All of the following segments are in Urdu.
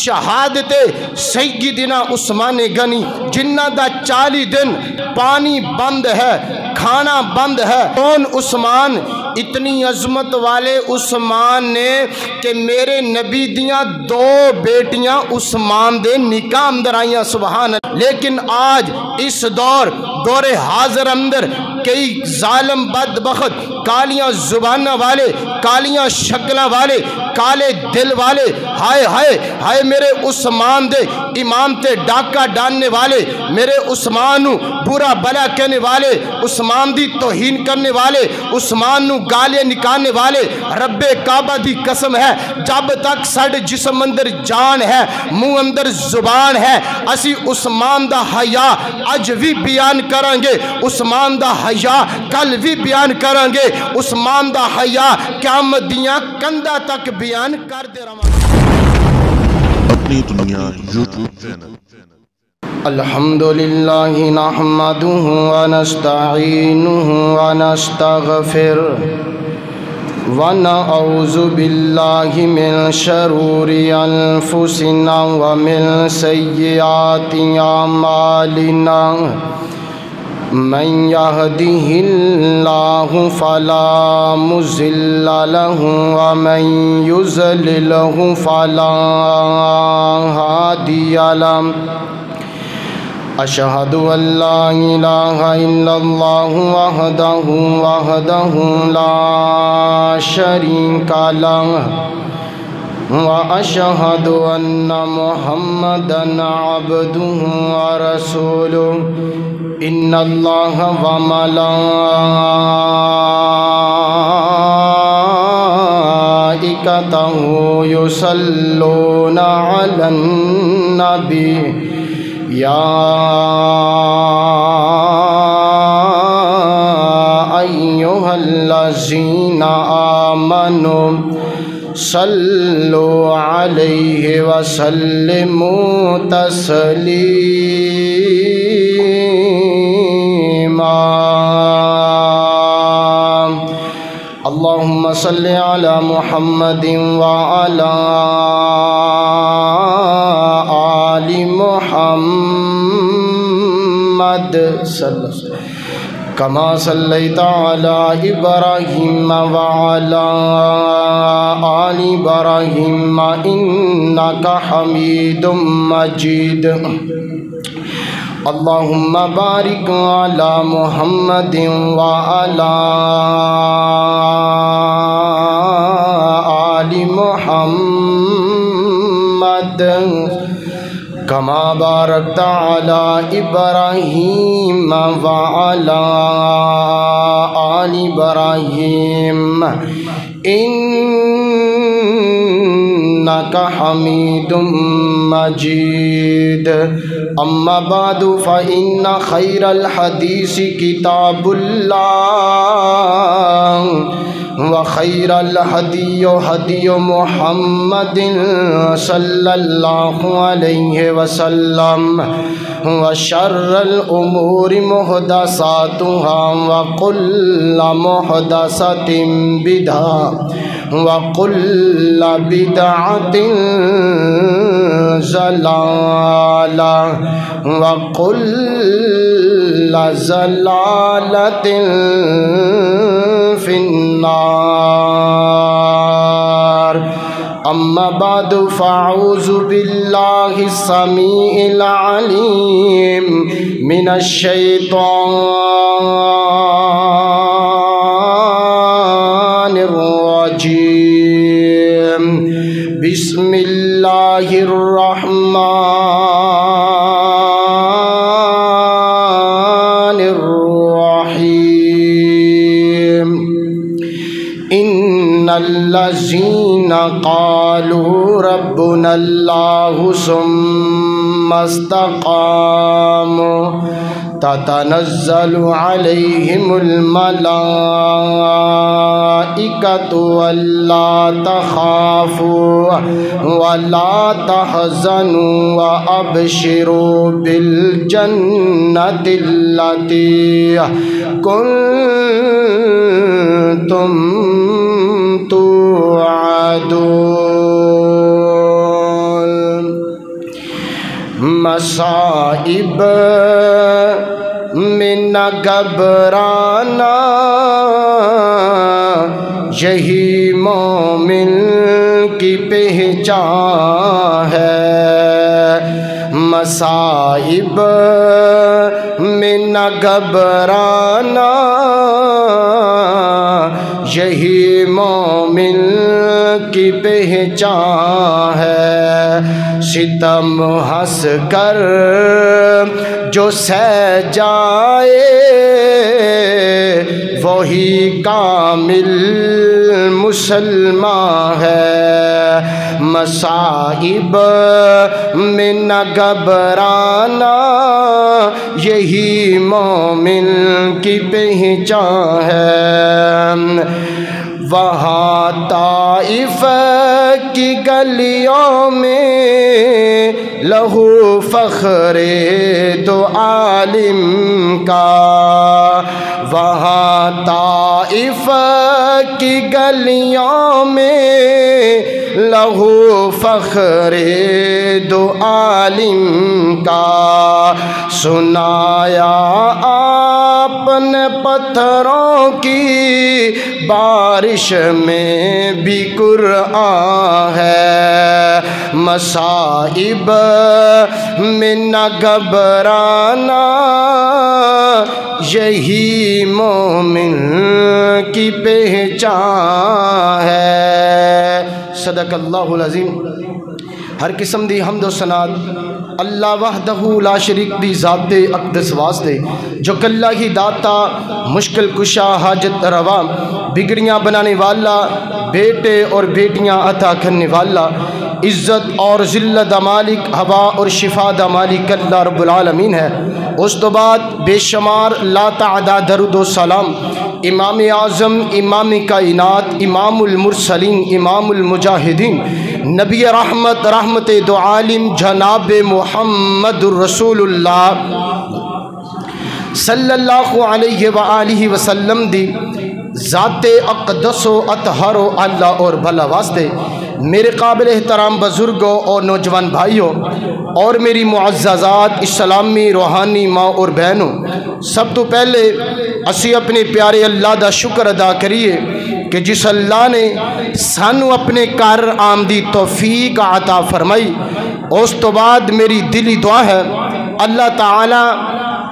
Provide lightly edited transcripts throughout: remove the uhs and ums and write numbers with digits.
شہادت سیدنا عثمان غنی جنہ دا 40 دن پانی بند ہے، کھانا بند ہے۔ کون عثمان؟ اتنی عظمت والے عثمان نے کہ میرے نبی دیاں 2 بیٹیاں عثمان دے نکاح اندر آئیاں، سبحان اللہ۔ لیکن آج اس دور حاضر اندر کئی ظالم بدبخت کالیاں زبانہ والے، کالیاں شکلہ والے، کالے دل والے، ہائے ہائے ہائے میرے عثمان دے امام تے ڈاکہ ڈالنے والے، میرے عثمان نو برا بلا کہنے والے، عثمان دی توہین کرنے والے، عثمان نو گالے نکالنے والے۔ رب کعبہ دی قسم ہے جب تک ساڈے جسم اندر جان ہے، منہ اندر زبان ہے، اسی عثمان دا حیا اج بھی بیان کریں گے، عثمان دا حیا کل بھی بیان کریں گے، عثمان دا حیا قیامت دیاں کندہ تک بیان کر دے رہا۔ اپنی دنیا یوٹیوب چینل۔ الحمدللہ نحمدہ ونستعینہ ونستغفرہ ونعوذ باللہ من شرور انفسنا ومن سیئات اعمالنا من يهده الله فلا مضل له ومن يضلل فلا هادي له أشهد أن لا إله إلا الله وحده لا شريك له وأشهد أن محمدًا عبده ورسوله إن الله وملائكته يصلون على النبي يا أيها الذين آمنوا صلوا عليه وسلموا تسليما اللهم صل على محمد وعلى آل محمد صلى الله عليه وسلم كما صليت على إبراهيم وعلى آل إبراهيم إنك حميد مجيد اللهم بارك على محمد وعلى آل محمد كما باركت على إبراهيم وعلى آل إبراهيم إنك حميد مجيد أما بعد فإن خير الحديث كتاب الله وخير الهدي هدي محمد صلى الله عليه وسلم وشر الأمور محدثاتها وكل محدثة بدعة وكل بدعة ضلالة وكل ضلالة في النار أما بعد فأعوذ بالله السميع العليم من الشيطان الرجيم بسم الله الرحمن الرحيم إن الذين قالوا ربنا الله ثم استقاموا تتنزل عليهم الملائكة ألا تخافوا ولا تحزنوا وأبشروا بالجنة التي كنتم توعدون مصائب میں نہ گھبرانا یہی مومن کی پہچان ہے، مصائب میں نہ گھبرانا یہی مومن کی پہچان ہے، ستم ہنس کر جو سہ جائے وہی کامل مسلمان ہے، مصائب میں نہ گھبرانا یہی مومن کی پہچان ہے، وہاں طائف کی گلیوں میں لہو فخر دو عالم کا، وہاں طائف کی گلیوں میں لہو فخر دو عالم کا، سنایا آپ نے پتھروں کی بارش میں بھی قرآن ہے، مصائب میں نہ گھبرانا یہی مومن کی پہچان ہے۔ صدق اللہ العظیم۔ ہر قسم دی حمد و ثناء اللہ وحدہ لا شریک دی ذات اقدس واسطے جو کلہ ہی داتا مشکل کشا حاجت روا بگڑیاں بنانے والا بیٹے اور بیٹیاں عطا کرنے والا عزت اور ذلت دا مالک ہوا اور شفا دا مالک اللہ رب العالمین ہے۔ اس تو بعد بے شمار لا تعداد درود و سلام امام اعظم امام کائنات امام المرسلین امام المجاہدین نبی رحمت رحمت دو عالم جناب محمد الرسول اللہ صلی اللہ علیہ وآلہ وسلم دی ذات اقدس و اطہر و اللہ اور بھلا واسطے میرے قابل احترام بزرگوں اور نوجوان بھائیوں اور میری معززات اسلامی روحانی ماں اور بہنوں، سب تو پہلے اسی اپنے پیارے اللہ دا شکر ادا کریے کہ جس اللہ نے سانو اپنے کار آمدی توفیق عطا فرمائی۔ اس تو بعد میری دلی دعا ہے اللہ تعالی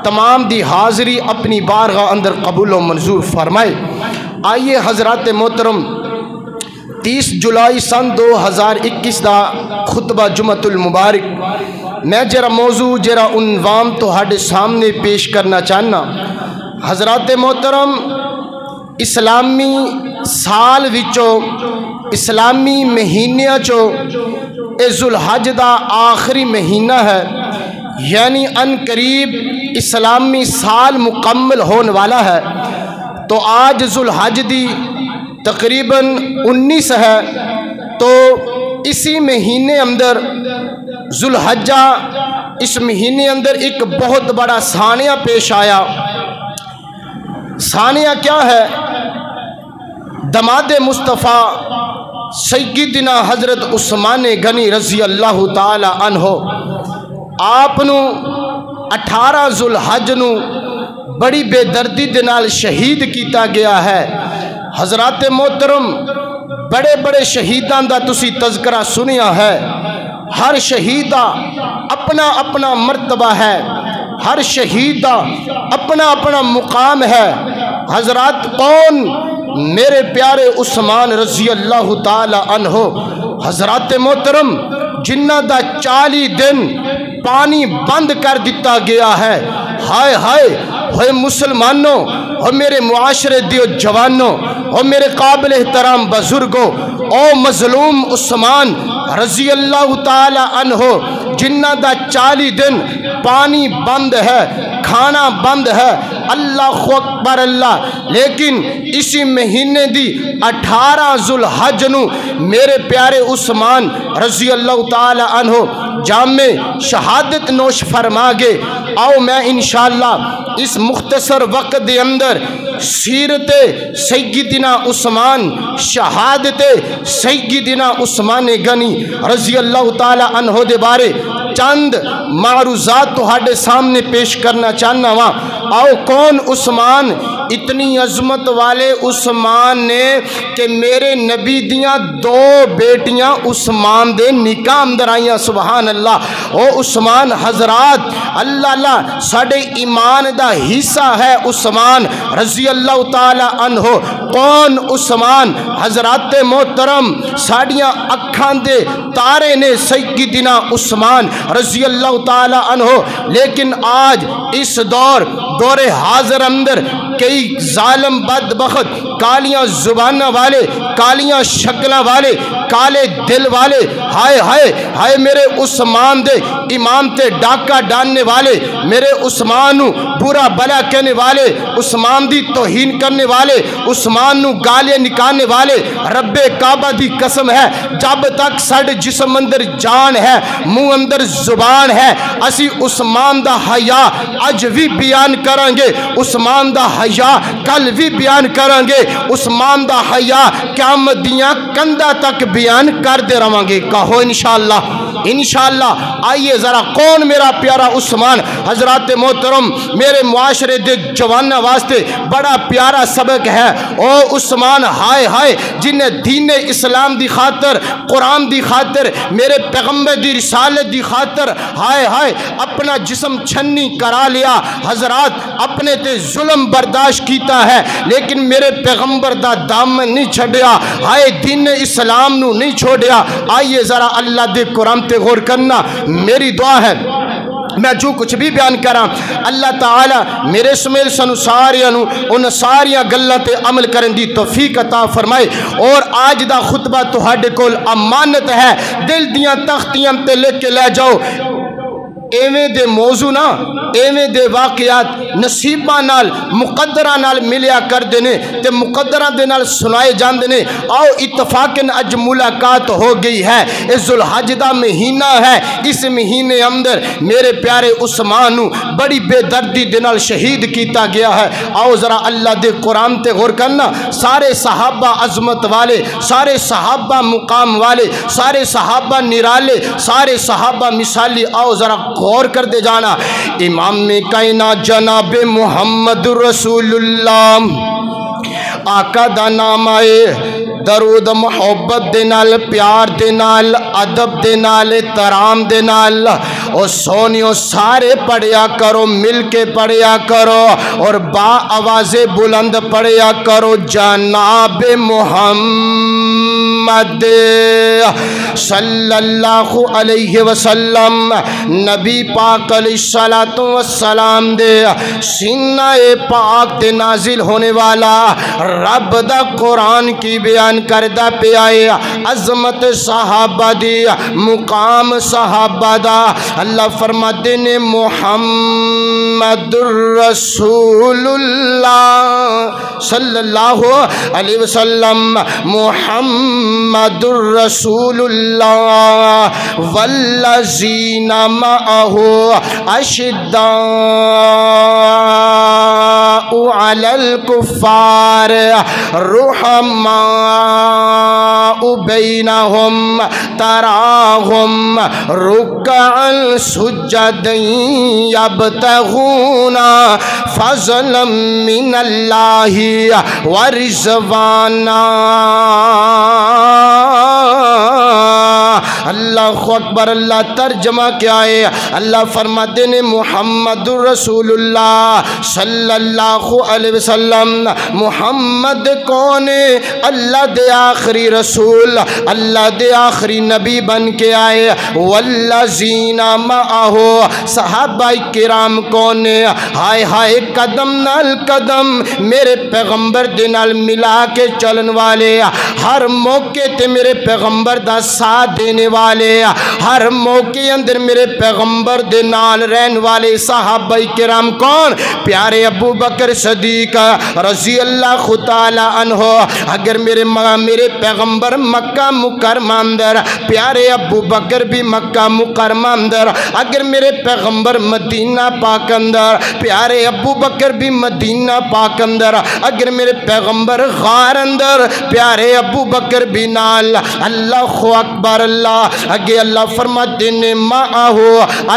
تمام دی حاضری اپنی بارگاہ اندر قبول و منظور فرمائے۔ آئیے حضرات محترم 30 جولائی سن 2021 دا خطبہ جمعۃ المبارک میں جرا موضوع جرا عنوان تہاڈے سامنے پیش کرنا چاہنا۔ حضرات محترم اسلامی سال وچوں اسلامی مہینیاں چوں اے ذوالحج دا آخری مہینہ ہے، یعنی ان قریب اسلامی سال مکمل ہونے والا ہے، تو آج ذوالحج دی تقریباً 19 ہے، تو اسی مہینے اندر ذوالحجہ اس مہینے اندر ایک بہت بڑا سانیہ پیش آیا۔ سانیہ کیا ہے؟ دماد مصطفیٰ سیدنا حضرت عثمان غنی رضی اللہ تعالی عنہ آپ نو 18 ذوالحج نو بڑی بے دردی دے نال شہید کیتا گیا ہے۔ حضرات محترم بڑے بڑے شہیدان دا تسی تذکرہ سنیا ہے، ہر شہیدہ اپنا اپنا مرتبہ ہے، ہر شہیدہ اپنا اپنا مقام ہے۔ حضرات کون؟ میرے پیارے عثمان رضی اللہ تعالی عنہ۔ حضرات محترم جنہ دا 40 دن پانی بند کر دیتا گیا ہے۔ ہائے ہائے ہوئے مسلمانوں، ہو میرے معاشرے دیو جوانوں، ہو میرے قابل احترام بزرگوں، او مظلوم عثمان رضی اللہ تعالی عنہ جنہ دا 40 دن پانی بند ہے، کھانا بند ہے، اللہ اکبر اللہ، لیکن اسی مہینے دی 18 ذوالحج نو میرے پیارے عثمان رضی اللہ تعالی عنہ جامع شہادت نوش فرما گے۔ آؤ میں انشاءاللہ اس مختصر وقت دے اندر سیرت سیدنا عثمان، شہادت سیدنا عثمان غنی رضی اللہ تعالی عنہ دے بارے چند معروضات تہاڈے سامنے پیش کرنا چاہنا وا۔ آؤ کون عثمان، اتنی عظمت والے عثمان نے کہ میرے نبی دیاں 2 بیٹیاں عثمان دے نکاح اندر آئیاں، سبحان اللہ۔ او عثمان حضرات، اللہ اللہ ساڑے ایمان دا حصہ ہے عثمان رضی اللہ تعالی عنہ۔ کون عثمان؟ حضرات محترم ساڑیاں اکھان دے تارے نے سیدنا عثمان رضی اللہ تعالی عنہ۔ لیکن آج اس دور حاضر اندر کئی ظالم بدبخت کالیاں زبانہ والے، کالیاں شکلہ والے، کالے دل والے، ہائے ہائے ہائے میرے عثمان دے امام تے ڈاکہ ڈاننے والے، میرے عثمان نو برا بلا کہنے والے، عثمان دی توہین کرنے والے، عثمان نو گالے نکالنے والے، رب کعبہ دی قسم ہے جب تک ساڑے جسم اندر جان ہے، منہ اندر زبان ہے، اسی عثمان دا حیا اج بھی بیان کریں گے، عثمان دا حیا کل بھی بیان کریں گے، عثمان دا حیا قیامت دیاں کندہ تک بیان کر دے رہاں گے، کہو انشاءاللہ انشاءاللہ۔ آئیے ذرا کون میرا پیارا عثمان؟ حضرات محترم میرے معاشرے دے جوانہ واسطے بڑا پیارا سبق ہے۔ او عثمان ہائے ہائے جنہیں دین اسلام دی خاطر، قرآن دی خاطر، میرے پیغمبر دی رسالت دی خاطر ہائے ہائے اپنا جسم چھنی کرا لیا، حضرات اپنے تے ظلم برداشت کیتا ہے، لیکن میرے پیغمبر دا دامن نہیں چھڑیا، ہائے دین اسلام نو نہیں چھوڑیا۔ آئیے ذرا اللہ دے قرآن تے غور کرنا، میری دعا ہے میں جو کچھ بھی بیان کراں اللہ تعالی میرے سمیل سنو ساریاں نو ان ساریاں گلاں تے عمل کرن دی توفیق عطا فرمائے۔ اور آج دا خطبہ تہاڈے کول امانت ہے، دل دیاں تختیاں تے لکھ کے لے جاؤ۔ ایویں دے موضوع نا، ایویں دے واقعات نصیبہ نال مقدرہ نال ملیا کر دینے تے مقدرہ دے نال سنائے جان دینے۔ آؤ اتفاقاً اج ملاقات ہو گئی ہے، اس ذوالحج دا مہینہ ہے، اس مہینے اندر میرے پیارے عثمان نو بڑی بے دردی دے نال شہید کیتا گیا ہے۔ آؤ ذرا اللہ دے قرآن تے غور کرنا، سارے صحابہ عظمت والے، سارے صحابہ مقام والے، سارے صحابہ نرالے، سارے صحابہ مثالی، آؤ ذرا غور کر دے جانا۔ امام کائنات جناب محمد رسول اللہ آقا دا نام آئے، درود محبت دے نال، پیار دے نال، ادب دے نال، احترام دے نال، اور سونیوں سارے پڑھیا کرو، مل کے پڑھیا کرو اور با آواز بلند پڑھیا کرو، جناب محمد صلی اللہ علیہ وسلم نبی پاک علیہ السلام دے سینہ پاک دے نازل ہونے والا رب دا قرآن کی بیان کردہ پہ آئے، عظمت صحابہ دی، مقام صحابہ دا۔ اللہ فرماتے نے محمد الرسول اللہ صلی اللہ علیہ وسلم، محمد الرسول اللہ والذین معہ اشداء علی الکفار رحماء بینہم تراہم رکعا سجدا یبتغون فضلا من اللہ ورضوانا۔ اللہ اکبر، اللہ ترجمہ کیا ہے؟ اللہ فرماتے ہیں محمد رسول اللہ صلی اللہ علیہ وسلم، محمد کون ہے؟ اللہ دے آخری رسول، اللہ دے آخری نبی بن کے آئے۔ والذین معہ، صحابہ کرام کون ہے؟ ہائے ہائے قدم نال قدم میرے پیغمبر دے نال ملا کے چلن والے، ہر موقع تے میرے پیغمبر دا ساتھ دینے والے، ہر موقع اندر میرے پیغمبر دے نال رہن والے صحابہ کرام کون؟ پیارے ابو بکر صدیق رضی اللہ تعالی عنہ۔ اگر میرے پیغمبر مکہ مکرمہ اندر، پیارے ابو بکر بھی مکہ مکرمہ اندر، اگر میرے پیغمبر مدینہ پاک اندر، پیارے ابو بکر بھی مدینہ پاک اندر، اگر میرے پیغمبر غار اندر، پیارے ابو بکر بھی نال۔ اللہ اکبر، اللہ اگے اللہ فرماتے نے مَعَهُ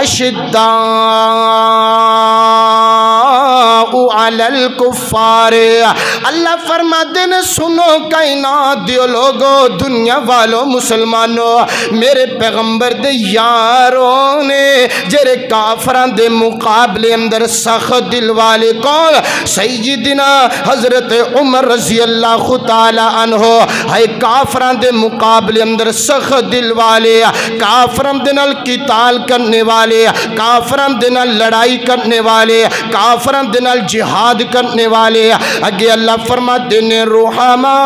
أَشِدَّاءُ عَلَى الْكُفَّارِ، اللہ فرماتے نے سنو کائنات دیو لوگو، دنیا والوں، مسلمانوں، میرے پیغمبر دے یاروں نے جرے کافران دے مقابلے اندر سخت دل والے کون؟ سیدنا حضرت عمر رضی اللہ تعالی عنہ، ہے کافران دے مقابلے اندر سخت دل والے، کافران دے نال قتال کرنے والے، کافران دے نال لڑائی کرنے والے، کافران دے نال جہاد کرنے والے، اگے اللہ فرماتے نے رحماء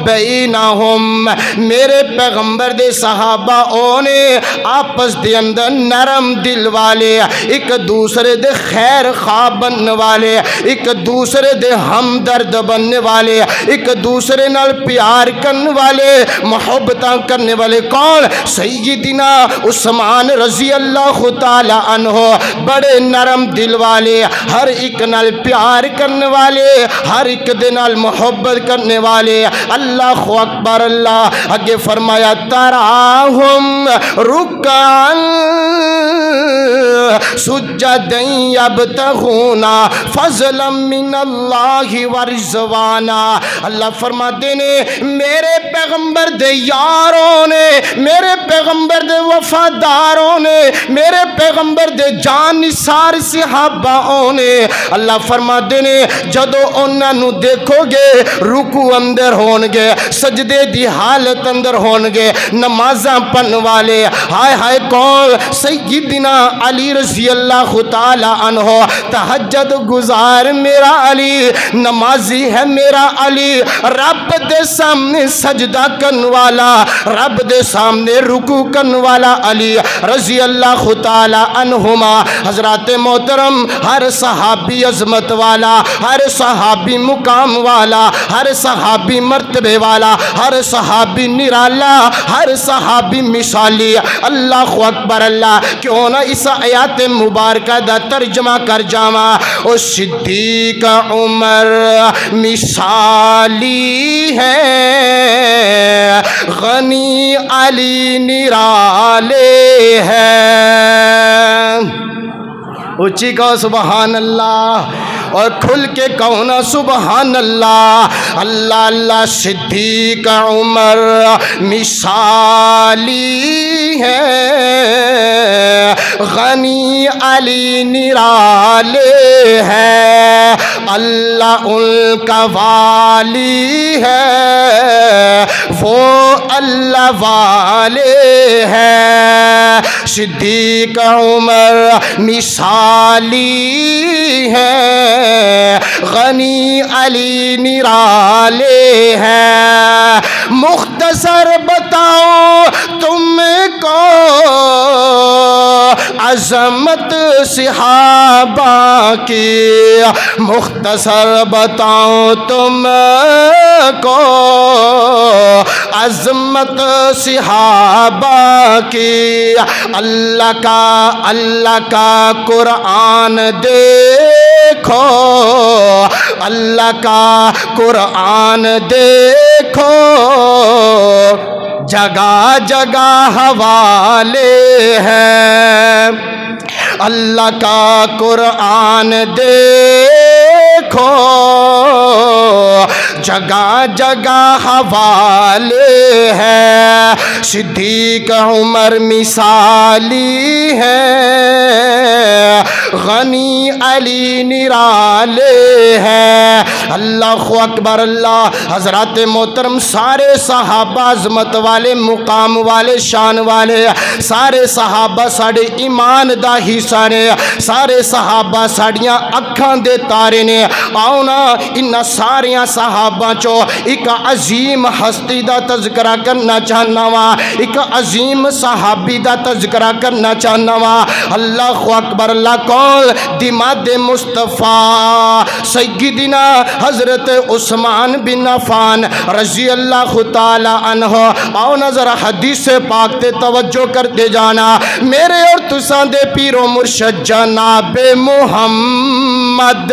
بینہم، میرے پیغمبر دے صحابہ اونے آپس دے اندر نرم دل والے، ایک دوسرے دے خیر خواہ بننے والے، ایک دوسرے دے ہمدرد بننے والے، ایک دوسرے نال پیار کرنے والے، محبتاں کرنے والے کون؟ سیدنا عثمان رضی اللہ تعالی عنہ، بڑے نرم دل والے، ہر ایک نال پیار کرنے والے، ہر ایک دے نال محبت کرنے والے۔ اللہ اکبر، اللہ آگے فرمایا تراہم رکعن سجدن یبتغون فضلا من اللہ ورضوانا، اللہ فرماتے نے میرے پیغمبر دے یاروں نے، میرے پیغمبر دے وفاداروں نے، میرے پیغمبر دے جان نثار صحابہوں نے، اللہ فرماتے نے جدو انہاں نو دیکھو گے رکوع اندر ہونگے، سجدے دی حالت اندر ہونگے، نمازاں پڑھن والے، ہائے ہائے کون؟ سیدنا علی رضی اللہ تعالی عنہ، تہجد گزار میرا علی، نمازی ہے میرا علی، رب دے سامنے سجدہ کرن والا، رب دے سامنے رکوع کرن والا علی رضی اللہ تعالی عنہما۔ حضرات محترم، ہر صحابی عظمت والا، ہر صحابی مقام والا، ہر صحابی مرتبے والا، ہر صحابی نرالا، ہر صحابی مثالی، اللہ اکبر، اللہ کیوں نہ اس آیات مبارکہ دا ترجمہ کر جاما۔ او صدیق عمر مثالی ہے، غنی علی نرالے ہے، اچھی کہو سبحان اللہ، اور کھل کے کہو نا سبحان اللہ، اللہ اللہ۔ صدیق عمر مثالی ہے، غنی علی نرالے ہے، اللہ ان کا والی ہے، وہ اللہ والے ہے۔ صدیق عمر مثالی ہے، غنی علی نرالے ہے، مختصر بتاؤ تم کو عظمت صحابہ کی، مختصر بتاؤ تم کو عظمت صحابہ کی۔ اللہ کا قرآن دیکھو، اللہ کا قرآن دیکھو، جگہ جگہ حوالے ہیں، اللہ کا قرآن دیکھو، جگہ جگہ حوالے ہیں۔ صدیق عمر مثالی ہے، غنی علی نرالے ہیں، اللہ اکبر، اللہ۔ حضرات محترم، سارے صحابہ عظمت والے، مقام والے، شان والے، سارے صحابہ ساڑے ایمان دا حصہ نے، سارے صحابہ ساڑیاں اکھاں دے تارے نے۔ آؤ نا انہاں ساریاں صحابہ چو ایک عظیم ہستی دا تذکرہ کرنا چاہنا وا، ایک عظیم صحابی دا تذکرہ کرنا چاہنا وا۔ اللہ اکبر، اللہ کون؟ دماد مصطفیٰ سیدنا حضرت عثمان بن عفان رضی اللہ تعالی عنہ۔ آؤ نظر حدیث پاک تے توجہ کرتے جانا، میرے اور تساں دے پیر و مرشد جناب محمد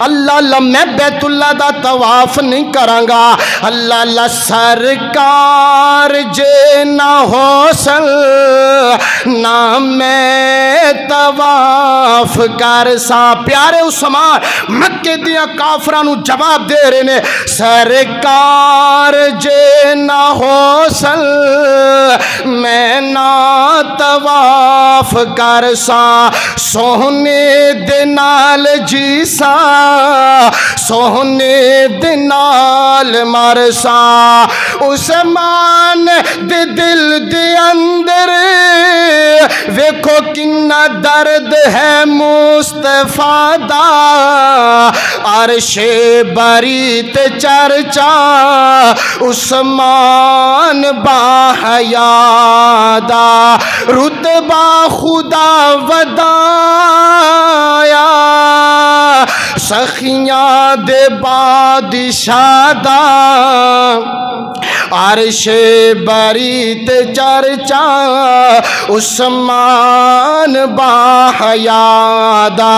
اللہ اللہ میں بیت اللہ دا طواف نہیں کرانگا، اللہ اللہ سرکار جے نہ ہو سن نہ میں طواف کر سا۔ پیارے عثمان مکے دیاں کافرانو جواب دے رہے نے، سرکار جے نہ ہو سن میں نہ طواف کر سا، سونے دے نال جی سا سونے دے نال مر سا۔ عثمان دے دل دے اندر ویکھو کنا درد ہے مصطفیٰ دا، عرش بری تے چرچا عثمان باحیا دا، رتبہ خدا ودایا سخیاں دے بادشاہ دا، عرش بری تے چرچا عثمان باحیا دا۔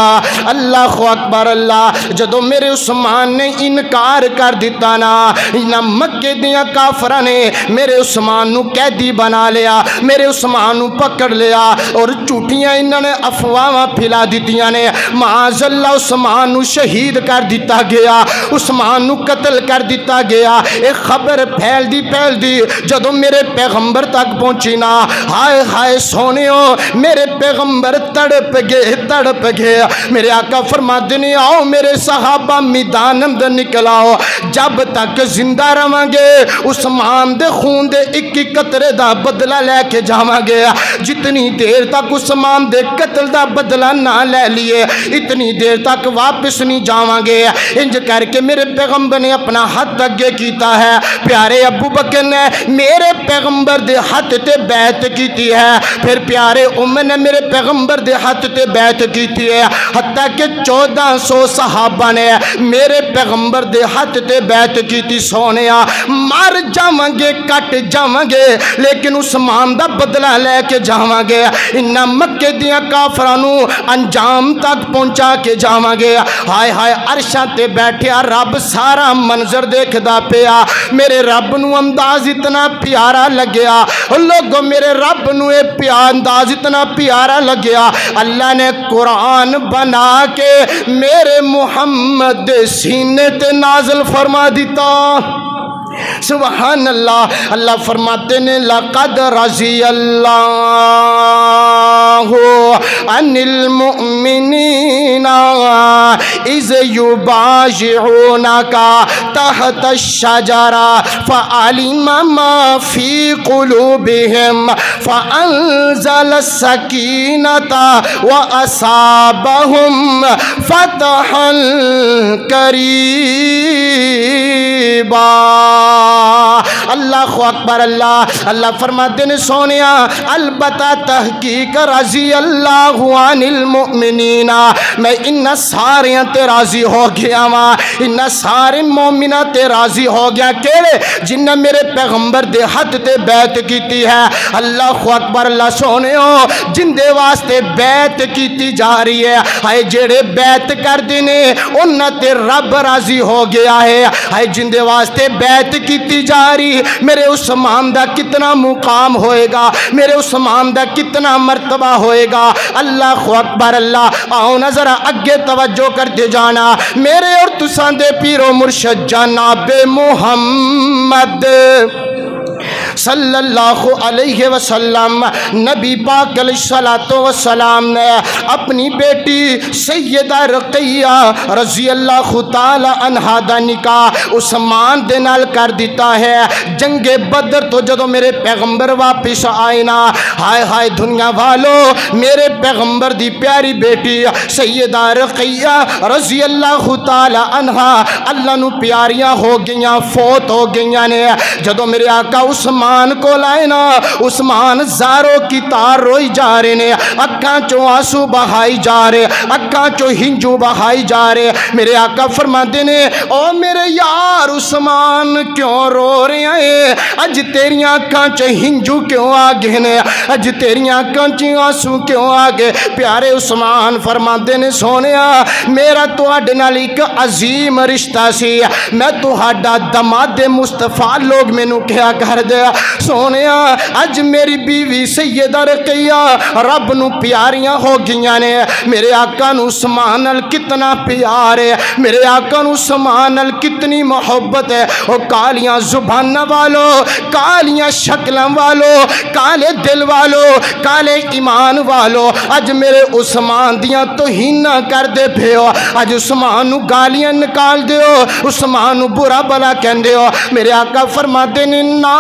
اللہ اکبر اللہ، جدو میرے عثمان نے انکار کر دیتا نا، انہاں مکے دیاں کافراں نے میرے عثمان نو قیدی بنا لیا، میرے عثمان نو پکڑ لیا اور جھوٹیاں انہاں نے افواہاں پھیلا دیتیاں نے، معاذ اللہ عثمان نو شہید کر دیتا گیا، عثمان نو قتل کر دیتا گیا۔ ایک خبر پھیل دی جدو میرے پیغمبر تک پہنچی نا، ہائے ہائے سونیو میرے پیغمبر تڑپ گئے۔ میرے آقا فرماتے نے آؤ میرے صحابہ میدان اندر نکلاؤ، جب تک زندہ رہاں گے عثمان دے خون دے ایک قطرے دا بدلہ لے کے جاواں گے، جتنی دیر تک عثمان دے قتل دا بدلہ نہ لے لیے اتنی دیر تک واپس نہیں جاواں گے۔ انج کر کے میرے پیغمبر نے اپنا ہاتھ اگے کیتا ہے، پیارے ابو بکر نے میرے پیغمبر دے ہاتھ تے بیعت کیتی ہے، پھر پیارے عمر نے میرے پیغمبر دے ہاتھ تے بیعت کیتی ہے، حتیٰ کہ 1400 صحابہ نے میرے پیغمبر دے ہاتھ تے بیعت کیتی۔ سونیا مر جاواں گے کٹ جاواں گے لیکن عثمان دا بدلہ لے کے جاواں گے، انہاں مکے دیاں کافرانو انجام تک پہنچا کے جاواں گے۔ ہائے ہائے عرشاں تے بیٹھیا رب سارا منظر دیکھدا پیا، میرے رب نو انداز اتنا پیارا لگیا، لوگوں میرے رب نو انداز اتنا پیارا لگیا، اللہ نے قرآن بنا کے میرے محمد سینے تے نازل فرما دیتا۔ سبحان اللہ، اللہ فرماتے نے لقد رضی اللہ عن المؤمنین اذ یبایعونک تحت الشجرہ فعلم ما فی قلوبہم فانزل السکینۃ واصابہم فتحا قریبا۔ اللہ اکبر اللہ، اللہ فرماتے ہیں سونیا البتہ تحقیق رضی اللہ عن المؤمنین، میں ان سارے تے راضی ہو گیا وا، ان سارے مومنہ تے راضی ہو گیا کیڑے جنہ میرے پیغمبر دے ہاتھ تے بیعت کیتی ہے۔ اللہ اکبر اللہ، سونیو جن دے واسطے بیعت کیتی جا رہی ہے، ہائے جڑے بیعت کر دینے انہاں تے رب راضی ہو گیا ہے، ہائے جن دے واسطے بیعت کیتی جا رہی میرے عثمان دا کتنا مقام ہوئے گا، میرے عثمان دا کتنا مرتبہ ہوئے گا۔ اللہ اکبر اللہ، آؤ نظر اگے توجہ کرتے جانا، میرے اور تسان دے پیر و مرشد جناب محمد صلی اللہ علیہ وسلم، نبی پاک علیہ السلام نے اپنی بیٹی سیدہ رقیہ رضی اللہ تعالی عنہا دا نکاح عثمان دے نال کر دیتا ہے۔ جنگ بدر تو جدو میرے پیغمبر واپس آئے نا، ہائے ہائے دنیا والو، میرے پیغمبر دی پیاری بیٹی سیدہ رقیہ رضی اللہ تعالی عنہا اللہ نو پیاریاں ہو گئیاں، فوت ہو گئیاں نے۔ جدو میرے آقا عثمان عثمان کو لائے نا عثمان زاروں کی تار روئی جا رہے نے اکھاں چوں آنسو بہائی جا رہے اکھاں چوں ہنجو بہائی جا رہے میرے آقا فرماتے نے او میرے یار عثمان کیوں رو رہے ہیں اج تیریاں اکھاں چوں ہنجو کیوں آگے نے اج تیریاں اکھاں چوں آنسو کیوں آگے پیارے عثمان فرماتے نے سونیا میرا تواڈے نال ایک عظیم رشتہ سی میں تہاڈا دماد مصطفیٰ لوگ مینوں کیا کر دیا سونیا اج میری بیوی سیدہ رقیہ رب نو پیاریاں ہو گئیاں نے میرے آقا نو عثمان نال کتنا پیار ہے میرے آقا نو عثمان نال کتنی محبت ہے او کالیاں زباناں والو کالیاں شکلاں والو کالے دل والو کالے ایمان والو اج میرے عثمان دیاں توہین کر دے پیو اج عثمان نو گالیاں نکال دیو عثمان نو برا بلا کہندے ہو میرے آقا فرماتے نے نا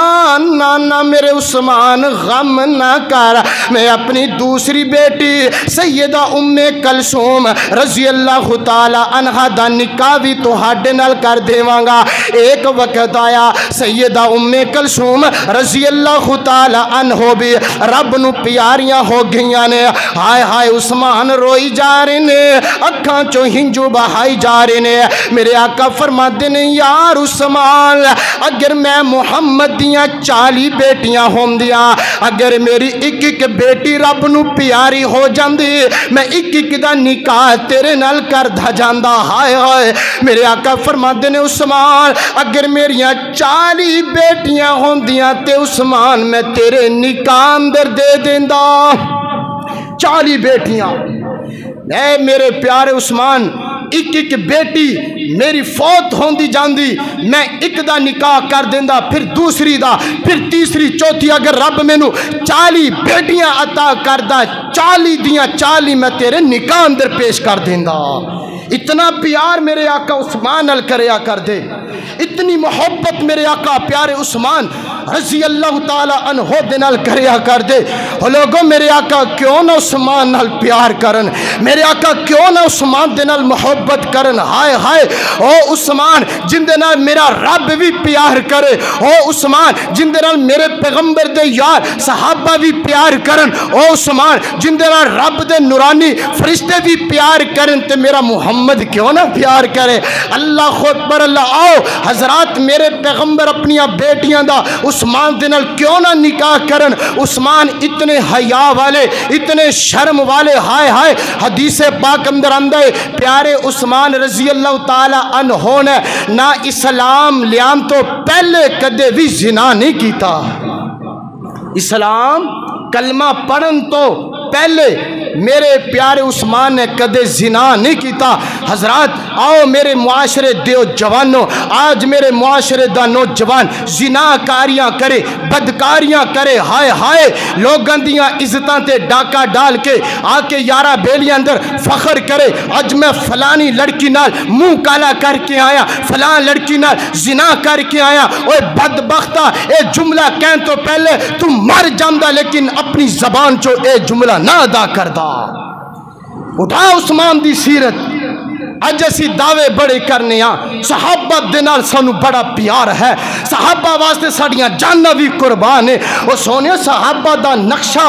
نا نا میرے عثمان غم نہ کر میں اپنی دوسری بیٹی سیدہ ام کلثوم رضی اللہ تعالی عنہا دا نکاح بھی تہاڈے نال کر دیواں گا ایک وقت آیا سیدہ ام کلثوم رضی اللہ تعالی عنہ بھی رب نو پیاریاں ہو گئیاں نے ہائے ہائے عثمان روئی جا رہے نے اکھاں چوں ہنجو بہائی جا رہے نے میرے آقا فرماتے نے یار عثمان اگر میں محمد دیاں 40 بیٹیاں ہوندیاں اگر میری ایک ایک بیٹی رب نو پیاری ہو جاندی میں ایک ایک دا نکاح تیرے نال کر دا جاندا ہائے ہائے میرے آقا فرماتے نے عثمان اگر میریاں 40 بیٹیاں ہوندیاں تے عثمان میں تیرے نکاح اندر دے دیندا 40 بیٹیاں اے میرے پیارے عثمان ایک ایک بیٹی میری فوت ہوندی جاندی میں ایک دا نکاح کر دیندا پھر دوسری دا پھر تیسری چوتھی اگر رب میں نو 40 بیٹیاں عطا کردہ 40 دیاں 40 میں تیرے نکاح اندر پیش کر دیندا اتنا پیار میرے آقا عثمان نال کریا کر دے اتنی محبت میرے آقا پیارے عثمان رضی اللہ تعالی عنہ دے نال کریا کر دے لوگوں میرے آقا کیوں نہ عثمان نال پیار کرن میرے آقا کیوں نہ عثمان دے نال محبت کرن ہائے ہائے او عثمان جن دے نال میرا رب بھی پیار کرے او عثمان جن دے نال میرے پیغمبر دے یار صحابہ بھی پیار کرن او عثمان جن دے نال رب دے نورانی فرشتے بھی پیار کرن تے میرا محمد کیوں نہ پیار کرے اللہ اکبر اللہ آؤ حضرات میرے پیغمبر اپنی بیٹیاں دا عثمان دے نال کیوں نہ نکاح کرن عثمان اتنے حیا والے اتنے شرم والے ہائے ہائے حدیث پاک اندر اندر پیارے عثمان رضی اللہ تعالی عنہ نے نہ اسلام لیان تو پہلے کدے بھی زنا نہیں کیتا اسلام کلمہ پڑھن تو پہلے میرے پیارے عثمان نے کدے زنا نہیں کیتا حضرات آؤ میرے معاشرے دیو جوانوں آج میرے معاشرے دا نوجوان زنا کاریاں کرے بدکاریاں کرے ہائے ہائے لوگاں دیاں عزتاں تے ڈاکا ڈال کے آکے یارہ بیلی اندر فخر کرے اج میں فلانی لڑکی نال منہ کالا کر کے آیا فلان لڑکی نال زنا کر کے آیا اوے بدبختہ اے جملہ کہن تو پہلے تو مر جاندہ لیکن اپنی زبان چو اے جملہ نہ ادا کردہ اٹھا عثمان دی سیرت اج اسی دعوے بڑے کرنے صحابہ دے نال سانو بڑا پیار ہے صحابہ واسطے ساڑیاں جاننا بھی قربان ہے او سونے صحابہ دا نقشہ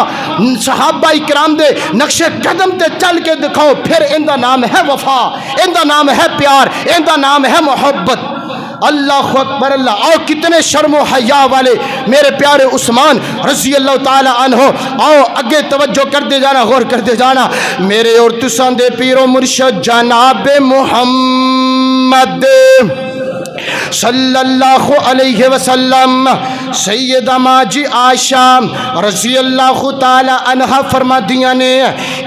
صحابہ اکرام دے نقش قدم تے چل کے دکھاؤ پھر اندہ نام ہے وفا اندہ نام ہے پیار اندہ نام ہے محبت اللہ اکبر اللہ آؤ کتنے شرم و حیا والے میرے پیارے عثمان رضی اللہ تعالی عنہ آؤ اگے توجہ کرتے جانا غور کرتے جانا میرے اور تسان دے پیر و مرشد جناب محمد صلی اللہ علیہ وسلم سیدہ ماجی عائشہ رضی اللہ تعالی عنہ فرما دیا نے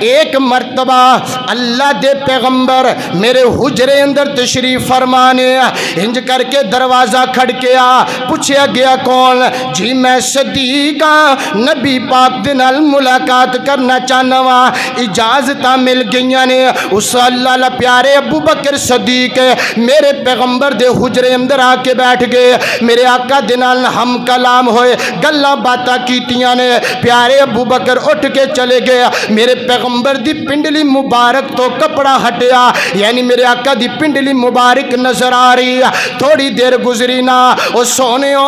ایک مرتبہ اللہ دے پیغمبر میرے حجرے اندر تشریف فرمانے انج کر کے دروازہ کھڑکیا پوچھیا گیا کون جی میں صدیقہ نبی پاک دے نال ملاقات کرنا چاہنا وا اجازتاں مل گئیاں نے اس اللہ پیارے ابو بکر صدیق میرے پیغمبر دے حجرے دے اندر آ کے بیٹھ گئے میرے آقا دے نال ہم کلام ہوئے گلاں باتاں کیتیاں نے پیارے ابو بکر اٹھ کے چلے گئے میرے پیغمبر دی پنڈلی مبارک تو کپڑا ہٹیا یعنی میرے آقا دی پنڈلی مبارک نظر آ رہی ہے تھوڑی دیر گزری نا او سونےو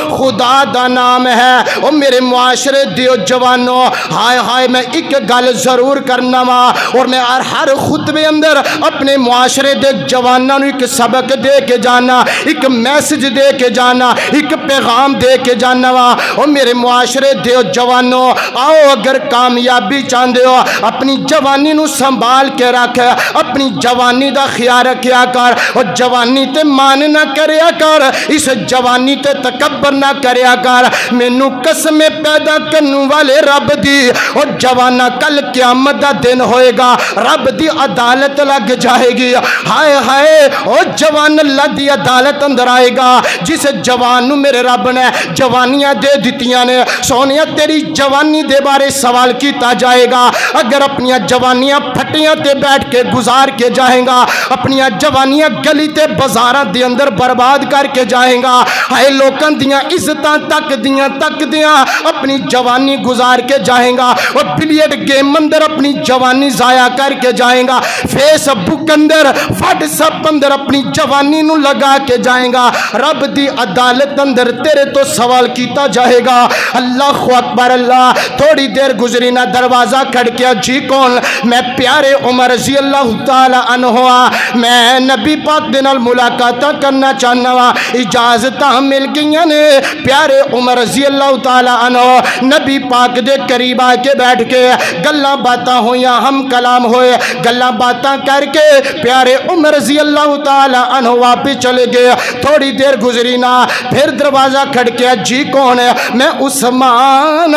خدا دا نام ہے او میرے معاشرے دیو جوانو ہائے ہائے میں ایک گل ضرور کرنا وا اور میں ہر خطبے اندر اپنے معاشرے دے جوانوں ایک سبق دے کے جانا ایک میسج دے کے جانا ایک پیغام دے کے جانا وا او میرے معاشرے دیو جوانو آؤ اگر کامیابی چاہندے ہو اپنی جوانی نو سنبھال کے رکھ اپنی جوانی دا خیال رکھیا کر اور جوانی تے مان نہ کریا کر اس جوانی تے تکبر نہ کریا کر مینوں قسم پیدا کرنے والے رب دی اور جوانا کل قیامت دا دن ہوئے گا رب دی عدالت لگ جائے گی ہائے ہائے او جوان اللہ دی عدالت اندر آئے گا جس جوان نو میرے رب نے جوانیاں دے دیتیاں نے سونیا تیری جوانی دے بارے سوال کیتا جائے گا اگر اپنی جوانیاں پھٹیاں تے بیٹھ کے گزار کے جائیں گا اپنی جوانیاں گلی تے بازاراں دے اندر برباد کر کے جائیں گا ہائے لوکاں دیاں عزتاں تک دیاں اپنی جوانی گزار کے جائیں گا اور بلیٹ گیم اندر اپنی جوانی ضائع کر کے جائیں گا فیس بک اندر واٹس ایپ اندر اپنی جوانی نو لگا کے جائیں گا رب دی عدالت اندر تیرے تو سوال کیتا جائے گا اللہ اکبر اللہ تھوڑی دیر گزری نہ دروازہ کھڑکیا جی کون میں پیارے عمر رضی اللہ تعالی عنہ میں نبی پاک دے نال ملاقات کرنا چاہنا وا اجازتاں مل گئیاں نے پیارے عمر رضی اللہ تعالی عنہ نبی پاک دے قریب آ کے بیٹھ کے گلاں باتاں ہویاں ہم کلام ہوئے گلاں باتاں کر کے پیارے عمر رضی اللہ تعالی عنہ واپس چلے گئے تھوڑی دیر گزری نا پھر دروازہ کھڑکیا جی کون ہے میں عثمان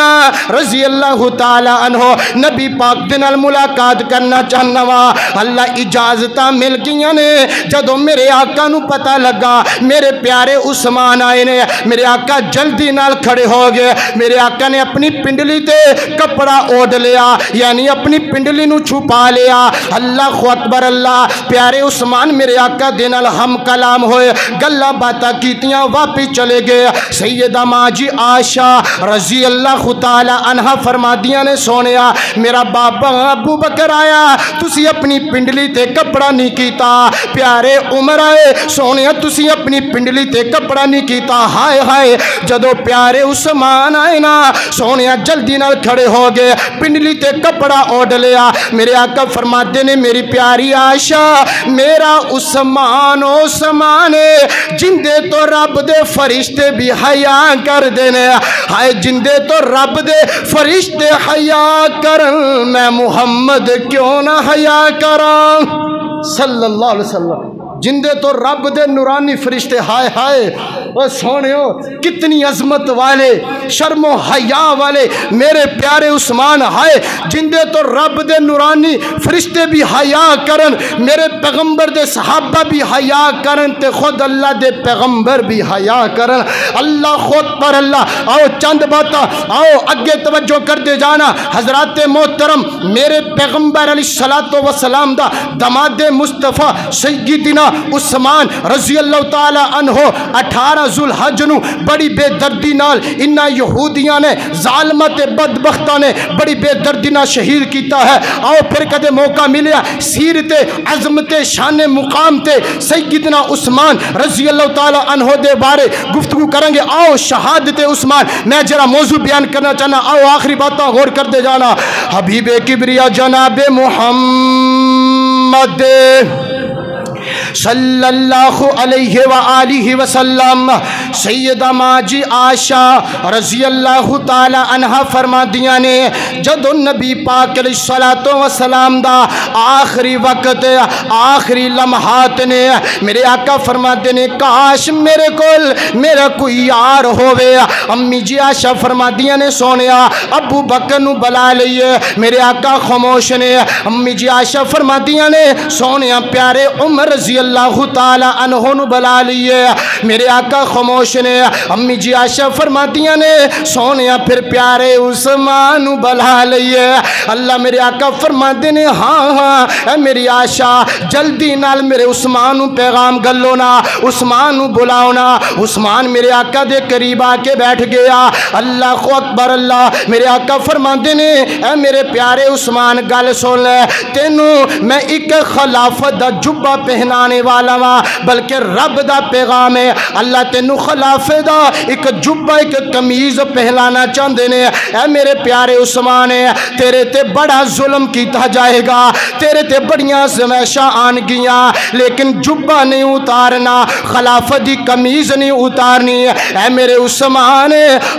رضی اللہ تعالی عنہ نبی پاک دے نال ملاقات کرنا چاہنا وا اللہ اجازتاں مل گئیاں نے جدوں میرے آقا نو پتہ لگا میرے پیارے عثمان آئے نے میرے آقا جلدی نال کھڑے ہو گئے میرے آقا نے اپنی پنڈلی تے کپڑا اوڑھ لیا یعنی اپنی پنڈلی نو چھپا لیا اللہ اکبر اللہ پیارے عثمان میرے آقا دے نال ہم کلام ہوئے گلاں باتاں کیتیاں واپس چلے گئے سیدہ ماں جی عائشہ رضی اللہ تعالی عنہا فرمادیاں نے سونیا میرا بابا ابو بکر آیا تسی اپنی پنڈلی تے کپڑا نہیں کیتا پیارے عمر آئے سونیا تسی اپنی پنڈلی تے کپڑا نہیں کیتا ہائے ہائے جدو پیارے عثمان آئے نا سونیا جلدی نال کھڑے ہو گئے پنڈلی تے کپڑا اوڑھ لیا میرے آقا فرماتے نے میری پیاری عائشہ میرا عثمان جندے تو رب دے فرشتے بھی حیا کر دینے ہائے جندے تو رب دے فرشتے حیا کرن میں محمد کیوں نہ حیا کراں صلی اللہ علیہ وسلم جندے تو رب دے نورانی فرشتے ہائے ہائے اور سونیو کتنی عظمت والے شرم و حیا والے میرے پیارے عثمان ہائے جندے تو رب دے نورانی فرشتے بھی حیا کرن میرے پیغمبر دے صحابہ بھی حیا کرن تے خود اللہ دے پیغمبر بھی حیا کرن اللہ خود پر اللہ آؤ چند باتا آؤ اگے توجہ کر دے جانا حضرات محترم میرے پیغمبر علیہ السلام دا دماد مصطفیٰ سیدنا عثمان رضی اللہ تعالی عنہ 18 ذوالحج نو بڑی بے دردی نال انہاں یہودیاں نے ظالمت بدبختاں نے بڑی بے دردی نال شہید کیتا ہے آؤ پھر کدے موقع ملیا سیرت عظمت شان مقام تے سیدنا عثمان رضی اللہ تعالی عنہ دے بارے گفتگو کریں گے آؤ شہادت عثمان میں جرا موضوع بیان کرنا چاہنا آؤ آخری باتاں غور کر دے جانا حبیب کبریا جناب محمد صلی اللہ علیہ وآلہ وسلم سیدہ ماں جی عائشہ رضی اللہ تعالی عنہ فرما دیا نے جدو نبی پاک علیہ السلام دا آخری وقت آخری لمحات نے میرے آقا فرما دے نے کاش میرے کول میرا کوئی یار ہوئے امی جی عائشہ فرما دیا نے سونیا ابو بکر نو بلا لئیے میرے آقا خاموش نے امی جی عائشہ فرما دیا نے سونیا پیارے عمر رضی اللہ تعالی عنہ نو بلا لیے. میرے آقا خاموش نے. امی جی عائشہ فرماتیاں نے سونیا پھر پیارے عثمان نو بلا لیے. اللہ میرے آقا فرماتے نے ہاں ہاں اے میری عائشہ جلدی نال میرے عثمان نو پیغام گلو نا, عثمان نو بلاؤ نا. عثمان میرے آقا دے قریب آ کے بیٹھ گیا. اللہ اکبر اللہ. میرے آقا فرماتے نے اے میرے پیارے عثمان گل سن لے, تینوں میں ایک خلافت دا جبہ پہنانے والا وا, بلکہ رب دا پیغام ہے. اللہ تینوں خلافت دا ایک جبہ ایک قمیض پہلانا چاہتے نے. اے میرے پیارے عثمان تیرے تے بڑا ظلم کیتا جائے گا, تیرے تے بڑیاں زمائشاں آن گیاں, لیکن جبہ نہیں اتارنا, خلافت دی قمیض نہیں اتارنی. اے میرے عثمان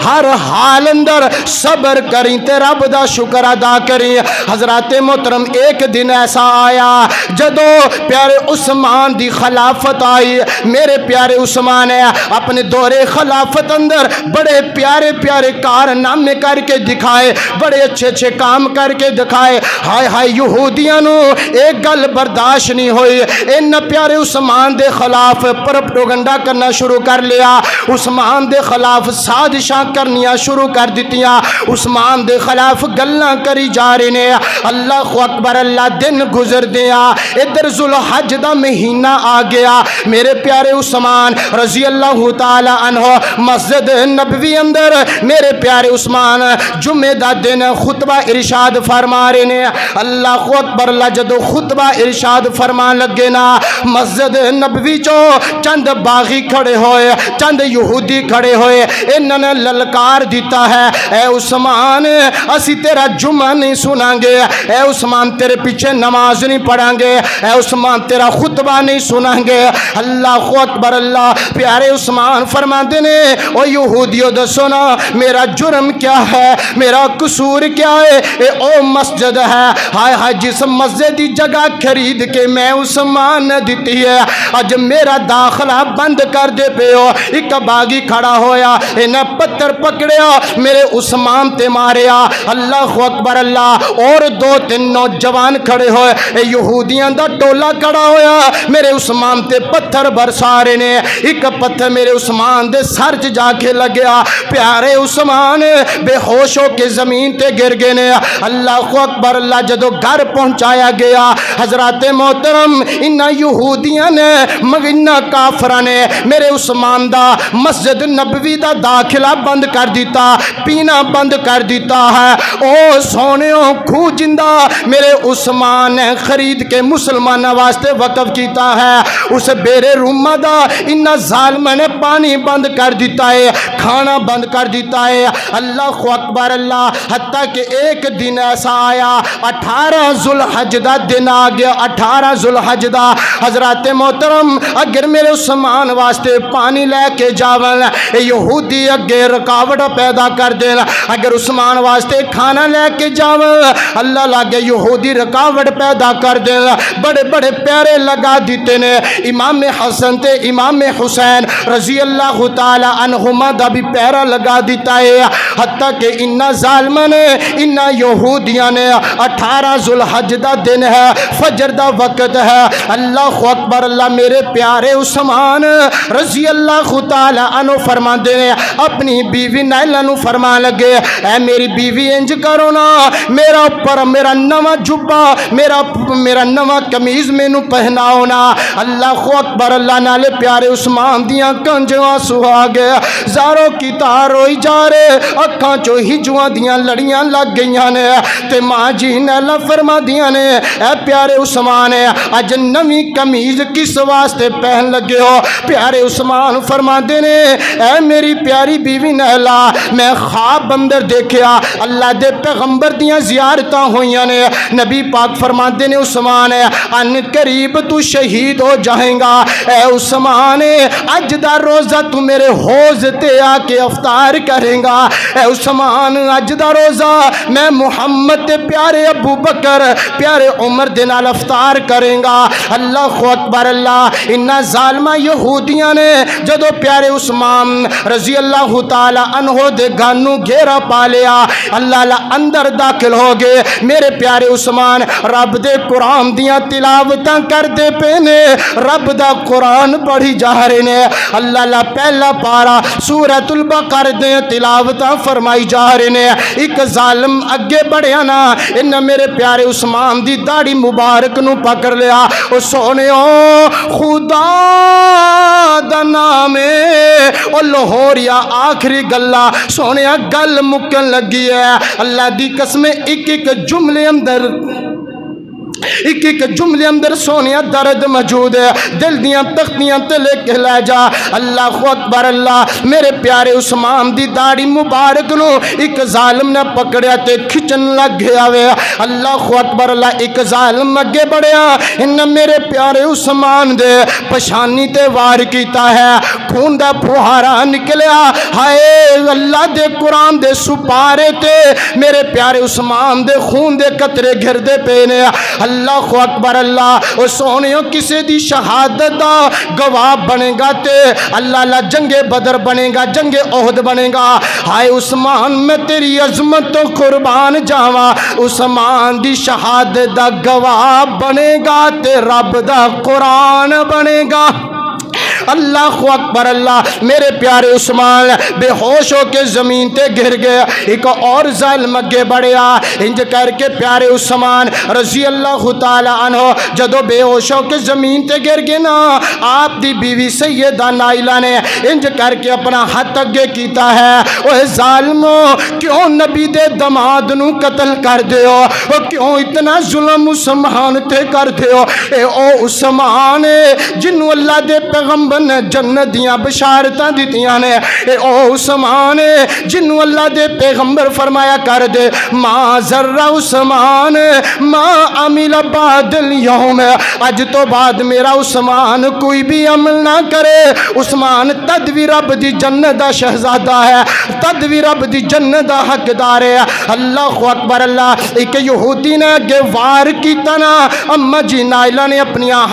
ہر حال اندر صبر کریں تے رب دا شکر ادا کریں. حضرات محترم ایک دن ایسا آیا جدو پیارے عثمان دی خلافت آئی. میرے پیارے عثمان اپنے دور خلافت اندر بڑے پیارے پیارے کارنامے کر کے دکھائے, بڑے اچھے اچھے کام کر کے دکھائے. ہائے ہائے یہودیاں نو ایک گل برداشت نہیں ہوئی, ان پیارے عثمان دے خلاف پروپیگنڈا کرنا شروع کر لیا, عثمان دے خلاف سازشاں کرنیاں شروع کر دیتیاں, عثمان دے خلاف گلاں کری جا رہے نے. اللہ اکبر اللہ. دن گزر دیا, ادھر ذوالحج دا مہینہ آ گیا. میرے پیارے عثمان رضی اللہ تعالی عنہ مسجد نبوی اندر میرے پیارے عثمان جمعہ دا دن خطبہ ارشاد فرما رہے نے. اللہ اکبر اللہ. جدو خطبہ ارشاد فرما لگے نا, مسجد نبوی چو چند باغی کھڑے ہوئے, چند یہودی کھڑے ہوئے, انہوں نے للکار دیتا ہے اے عثمان اسی تیرا جمعہ نہیں سنیں گے, اے عثمان تیرے پیچھے نماز نہیں پڑھیں گے, اے عثمان تیرا خطبہ نہیں سنیں گے. اللہ اکبر اللہ. پیارے عثمان فرماتے نے او یہودیو دسو نا میرا جرم کیا ہے, میرا قصور کیا ہے. اے او مسجد ہے, ہائے ہائے جس مسجد دی جگہ خرید کے میں عثمان نے دیتی ہے, اج میرا داخلہ بند کر دے پے ہو. ایک باغی کھڑا ہویا, انہیں پتھر پکڑیا, میرے عثمان تے ماریا. اللہ اکبر اللہ. اور دو تین نوجوان کھڑے ہوئے, اے یہودیاں دا ٹولا کھڑا ہویا, میرے عثمان تے پتھر برسا رہے نے. ایک پتھر میرے عثمان دے سر چ جا کے لگیا, پیارے عثمان بے ہوش ہو کے زمین تے گر گئے نے. اللہ اکبر اللہ. جدو گھر پہنچایا گیا حضرات محترم انہاں یہودیاں نے مگنہ کافراں نے میرے عثمان دا مسجد نبوی دا داخلہ بند کر دیتا, پینا بند کر دیتا ہے. او سونےوں کھو جندہ میرے عثمان نے خرید کے مسلمان واسطے وقف کیتا ہے. اس بیرے رومہ دا انہاں ظالمہ نے پانی بند کر دیتا ہے, کھانا بند کر دیتا ہے. اللہ اکبر اللہ. حتیٰ کہ ایک دن ایسا آیا 18 ذوالحج دا دن آ گیا, 18 ذوالحج دا. حضرات محترم اگر میرے عثمان واسطے پانی لے کے جاون یہودی اگے رکاوٹ پیدا کر دین, اگر عثمان واسطے کھانا لے کے جاون اللہ لاگے یہودی رکاوٹ پیدا کر دین. بڑے بڑے پیارے لگا دیتے نے. امام حسن تے امام حسین رضی اللہ تعالی عنہما دا بھی پیرا لگا دیتا ہے. حتیٰ کہ انہا ظالمہ نے انہا یہودیاں نے 18 ذوالحج دا دن ہے, فجر دا وقت ہے. اللہ اکبر اللہ. میرے پیارے عثمان رضی اللہ تعالی عنہ فرما دے اپنی بیوی نیلہ نو فرما لگے اے میری بیوی انج کرو نا, میرا اوپر میرا نواں جبہ میرا نواں قمیض میں نو پہناؤ نا. اللہ اکبر اللہ. نالے پیارے عثمان دیاں کنجواں سہا گیا, زاروں کی تار ہوئی جا رہے, اکھاں چو ہجواں دیاں لڑیاں لگ گئیاں نے. تے ماں جی نیلہ فرما دیاں نے اے پیارے عثمان اج نویں قمیض کس واسطے پہن لگے ہو. پیارے عثمان فرما دینے اے میری پیاری بیوی نیلہ میں خواب اندر دیکھیا اللہ دے پیغمبر دیاں زیارتاں ہوئیاں نے. نبی پاک فرما دینے عثمان ان قریب تو شہید ہو جائیں گا. اے عثمان اج دا روزہ تو میرے حوض تے آ کے افطار کریں گا. اے عثمان اج دا روزہ میں محمد تے پیارے ابو بکر پیارے عمر دے نال افطار کریں گا. اللہ اکبر اللہ. انہاں ظالمہ یہودیاں نے جدو پیارے عثمان رضی اللہ تعالی عنہ دے گانوں گھیرا پا لیا, اللہ لا اندر داخل ہو گئے. میرے پیارے عثمان رب دے قرآن دیاں تلاوتاں کر دے پے نے, رب دا قرآن پڑھی جا رہے نے. اللہ لا پہلا پارا سورۃ البقرہ دے تلاوتاں فرمائی جا رہے نے. ایک ظالم اگے بڑھیا نا, انہاں میرے پیارے عثمان دی داڑھی مبارک نو پکڑ لیا. او سونےو خدا دا نام ہے او لاہوریا آخری گلا سونیا گل مکن لگی ہے. اللہ دی قسم ایک ایک جملے اندر جملے اندر سونیا درد موجود ہے. دل دیاں تختیاں تے لے کے لے جا. اللہ اکبر اللہ. میرے پیارے عثمان دی داڑھی مبارک نو ایک ظالم نے پکڑیا تے کھچن لگ گیا وے. اللہ اکبر اللہ. ایک ظالم اگے بڑھیا, ان میرے پیارے عثمان دے پشانی تے وار کیتا ہے, خون دا پھوہارا نکلیا. ہائے اللہ دے قرآن دے سپارے تے میرے پیارے عثمان دے خون دے قطرے گھردے پے نے. اللہ اکبر اللہ. او سونیو کسے دی شہادت دا گواہ بنے گا تے اللہ لا جنگ بدر بنے گا, جنگ احد بنے گا. ہائے عثمان میں تیری عظمت تو قربان جاواں, عثمان دی شہادت دا گواہ بنے گا تے رب دا قرآن بنے گا. اللہ اکبر اللہ. میرے پیارے عثمان بے ہوش ہو کے زمین تے گر گیا. ایک اور ظالم اگے بڑھیا, انج کر کے پیارے عثمان رضی اللہ تعالی عنہ جدو بے ہوش ہو کے زمین تے گر گئے نا, آپ دی بیوی سیدہ نائلہ نے انج کر کے اپنا ہاتھ اگے کیتا ہے. اوہ ظالمو کیوں نبی دے دماد نو قتل کر دیو, او کیوں اتنا ظلم عثمان تے کر دیو. اے او عثمان جنو اللہ دے پیغمبر نے جنت دیاں بشارتاں دیتیاں نے. اے او عثمان جنو اللہ دے پیغمبر فرمایا کر دے ما ذرہ عثمان ما عمل بعد اليوم, اج تو بعد میرا عثمان کوئی بھی عمل نہ کرے. عثمان تد بھی رب دی جنت دا شہزادہ ہے, تد بھی رب دی جنت دا حقدار ہے. اللہ اکبر اللہ. ایک یہودی نے اگے وار کیتا نا, اما جی نائلہ نے اپنا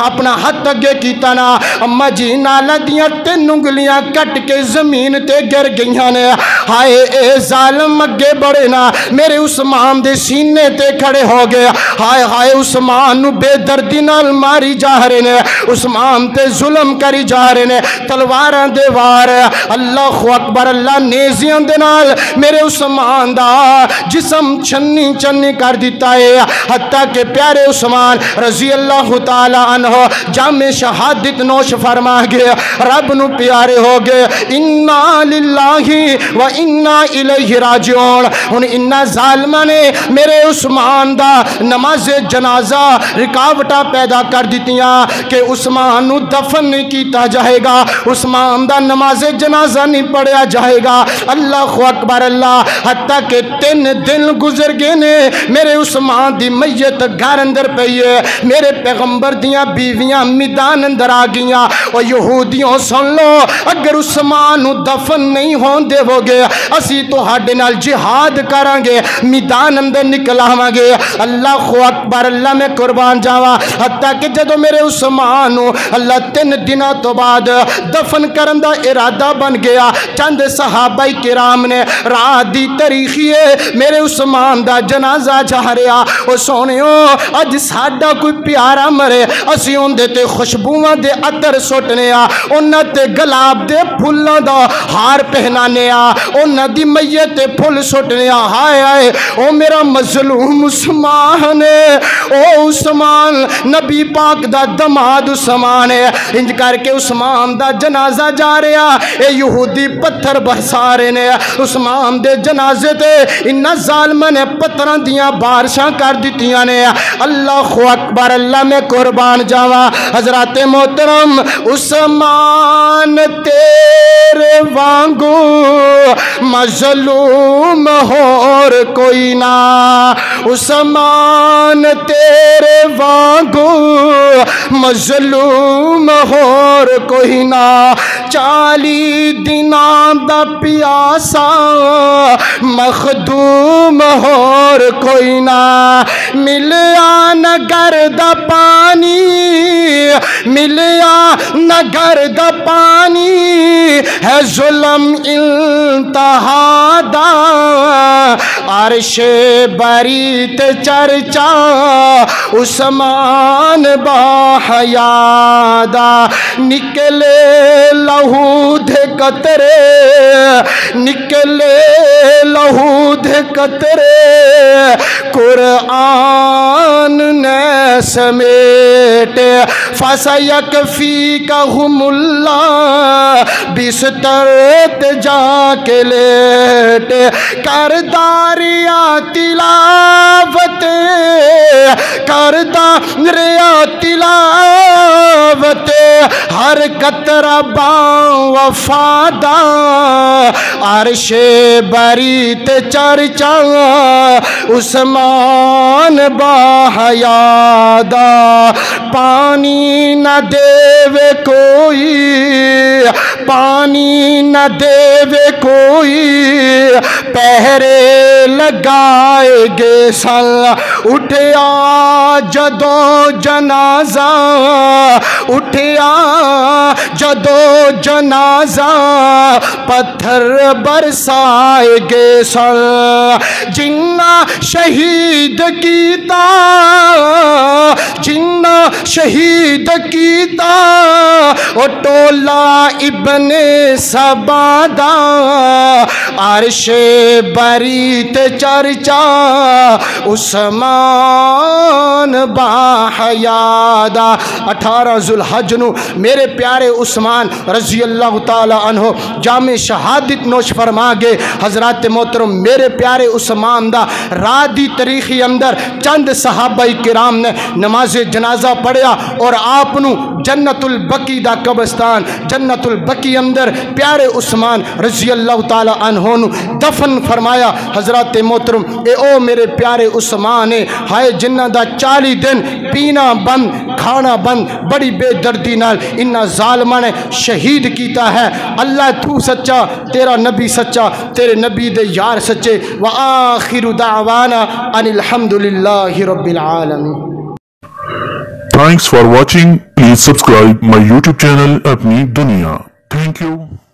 ہاتھ اگے کیتا نا, اما جی نالہ دیاں تین انگلیاں کٹ کے زمین تے گر گئیاں نے. ہائے اے ظالم اگے بڑھے نا, میرے عثمان دے سینے تے کھڑے ہو گئے. ہائے ہائے عثمان نو بے دردی نال ماری جا رہے نے, عثمان تے ظلم کری جا رہے نے, تلواراں دے وار. اللہ اکبر اللہ. نیزیاں دے نال میرے عثمان دا جسم چھنی چھنی کر دیتا ہے, حتیٰ کہ پیارے عثمان رضی اللہ تعالی عنہ جام شہادت نوش فرما گئے, رب نو پیارے ہو گئے. انا للہ و انا الیہ راجعون. ان انا ظالمہ نے میرے عثمان دا نماز جنازہ رکاوٹا پیدا کر دیتیاں کہ عثمان نو دفن نہیں کیتا جائے گا, عثمان دا نماز جنازہ نہیں پڑھیا جائے گا. اللہ اکبر اللہ. حتیٰ کہ 3 دن گزر گئے نے, میرے عثمان دی میت گھر اندر پئی ہے, میرے پیغمبر دیاں بیویاں میدان اندر آ گئیاں. اور یہودیوں سن لو, اگر عثمان نو دفن نہیں ہون دے وہ گے اسی تو ہاڈے نال جہاد کران گے, میدان اندر نکلاواں گے. اللہ اکبر اللہ. میں قربان جاواں. حتیٰ کہ جدو میرے عثمان نو اللہ 3 دنوں تو بعد دفن کرن دا ارادہ بن گیا, چند صحابہ کرام نے رات دی تاریخی میرے عثمان دا جنازہ جا رہا. او سونیو اج ساڈا کوئی پیارا مرے, اسی اون دے تے خوشبوواں دے عطر سٹنے آ, انہاں تے گلاب دے پھلاں دا ہار پہنانے آ, انہاں دی میت تے پھل سٹنے آ. ہائے ہائے او میرا مظلوم عثمان ہے, او عثمان نبی پاک دا دماد عثمان ہے. انج کر کے عثمان دا جنازہ جا رہا, اے یہودی پتھر برسا رہے نے عثمان دے جنازے تے. انہاں ظالماں نے پتھراں دیاں بارشاں کر دتیاں نے. اللہ اکبر اللہ. میں قربان جاواں. حضرات محترم عثمان تیرے وانگو مظلوم اور کوئی نہ, عثمان تیرے وانگو مظلوم ہور کوئی نہ 40 دناں دا پیاسا مخدوم ہور کوئی نہ ملیا نہ گرد پانی ملیا نہ گرد پانی ہے ظلم انتہا دا عرش بری تے چرچا عثمان باحیا دا نکلے لہو دے قطرے نکلے لہو دے قطرے قرآن نے سمیٹے فَسَيَكْفِيكَهُمُ اللَّهُ بستر تے جا کے لیٹے کرداریا تلاوت کرداریا تلاوت ہر قطرہ باں وفادا عرش بری تے چرچا عثمان باحیا دا پانی نہ دیوے کوئی پانی نہ دیوے کوئی پہرے لگائے گے سل اٹھیا جدو جنازہ اٹھیا جدو جنازہ پتھر برسائے گے سل جنہ شہید کیتا جنہ شہید کیتا او ٹولا ابن سبادا عرش بری تے چرچا عثمان باحیا دا 18 ذوالحج نو میرے پیارے عثمان رضی اللہ تعالی عنہ جامع شہادت نوش فرما گے حضرات محترم میرے پیارے عثمان دا رات دی تاریخی اندر چند صحابہ کرام نے نماز جنازہ پڑھیا اور آپ نو جنت البقی دا قبرستان جنت البقی اندر پیارے عثمان رضی اللہ تعالی عنہ نو دفن فرمایا حضرات محترم اے او میرے پیارے عثمان ہائے جنہ دا 40 دن پینا بند کھانا بند بڑی بے دردی نال انہا ظالمہ نے شہید کیتا ہے اللہ تو سچا تیرا نبی سچا تیرے نبی دے یار سچے وآخر دعوانا ان الحمدللہ رب العالمین. Thanks for watching. Please subscribe my YouTube channel Apni Duniya. Thank you.